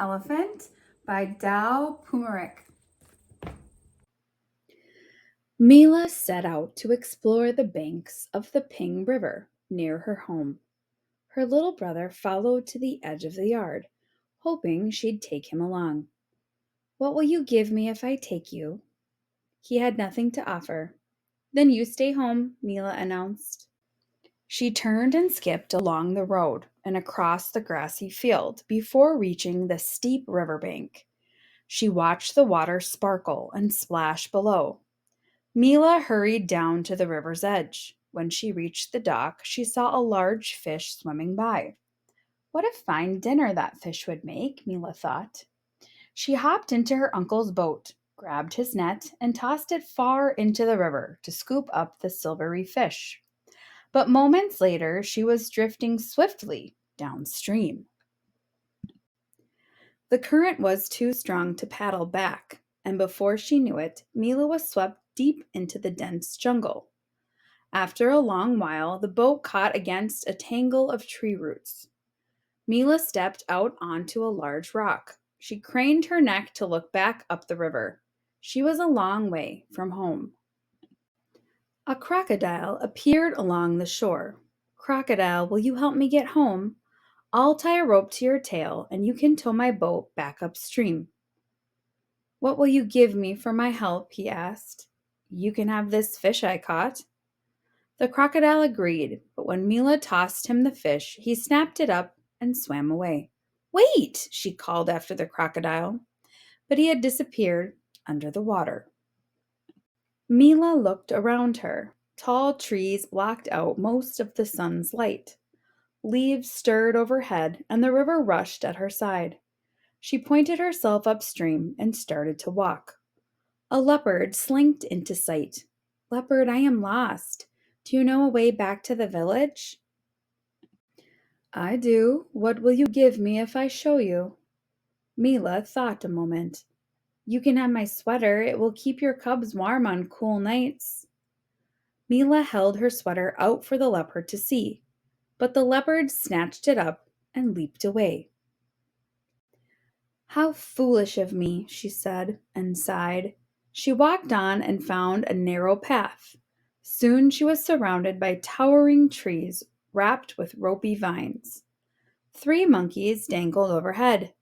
Elephant by Dao Pumeric. Mela set out to explore the banks of the Ping River near her home. Her little brother followed to the edge of the yard, hoping she'd take him along. "What will you give me if I take you?" He had nothing to offer. "Then you stay home," Mela announced. She turned and skipped along the road and across the grassy field before reaching the steep riverbank. She watched the water sparkle and splash below. Mela hurried down to the river's edge. When she reached the dock, she saw a large fish swimming by. What a fine dinner that fish would make, Mela thought. She hopped into her uncle's boat, grabbed his net, and tossed it far into the river to scoop up the silvery fish. But moments later, she was drifting swiftly downstream. The current was too strong to paddle back, and before she knew it, Mela was swept deep into the dense jungle. After a long while, the boat caught against a tangle of tree roots. Mela stepped out onto a large rock. She craned her neck to look back up the river. She was a long way from home. A crocodile appeared along the shore. "Crocodile, will you help me get home? I'll tie a rope to your tail, and you can tow my boat back upstream." "What will you give me for my help?" he asked. "You can have this fish I caught." The crocodile agreed, but when Mela tossed him the fish, he snapped it up and swam away. "Wait!" she called after the crocodile, but he had disappeared under the water. Mela looked around her. Tall trees blocked out most of the sun's light. Leaves stirred overhead, and the river rushed at her side. She pointed herself upstream and started to walk. A leopard slinked into sight. "Leopard, I am lost. Do you know a way back to the village?" "I do. What will you give me if I show you?" Mela thought a moment. "You can have my sweater. It will keep your cubs warm on cool nights." Mela held her sweater out for the leopard to see, but the leopard snatched it up and leaped away. "How foolish of me," she said, and sighed. She walked on and found a narrow path. Soon she was surrounded by towering trees wrapped with ropey vines. 3 monkeys dangled overhead.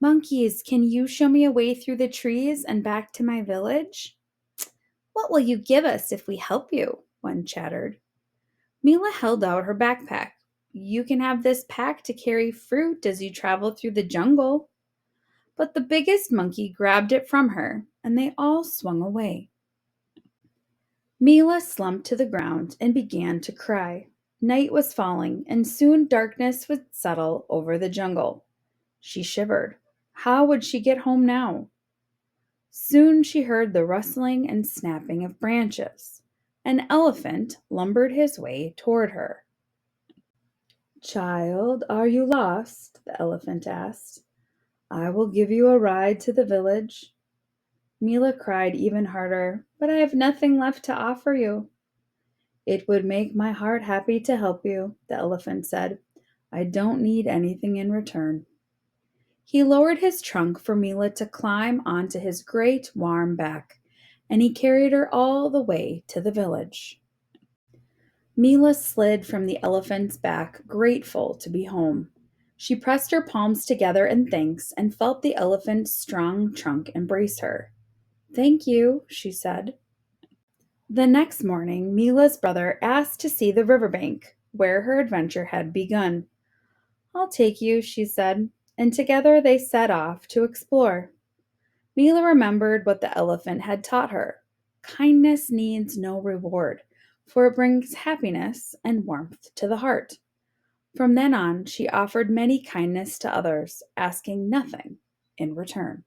"Monkeys, can you show me a way through the trees and back to my village?" "What will you give us if we help you?" one chattered. Mela held out her backpack. "You can have this pack to carry fruit as you travel through the jungle." But the biggest monkey grabbed it from her, and they all swung away. Mela slumped to the ground and began to cry. Night was falling, and soon darkness would settle over the jungle. She shivered. How would she get home now? Soon she heard the rustling and snapping of branches. An elephant lumbered his way toward her. "Child, are you lost?" the elephant asked. "I will give you a ride to the village." Mela cried even harder. "But I have nothing left to offer you." "It would make my heart happy to help you," the elephant said. "I don't need anything in return." He lowered his trunk for Mela to climb onto his great warm back, and he carried her all the way to the village. Mela slid from the elephant's back, grateful to be home. She pressed her palms together in thanks and felt the elephant's strong trunk embrace her. "Thank you," she said. The next morning, Mela's brother asked to see the riverbank, where her adventure had begun. "I'll take you," she said, and together they set off to explore. Mela remembered what the elephant had taught her. Kindness needs no reward, for it brings happiness and warmth to the heart. From then on, she offered many kindness to others, asking nothing in return.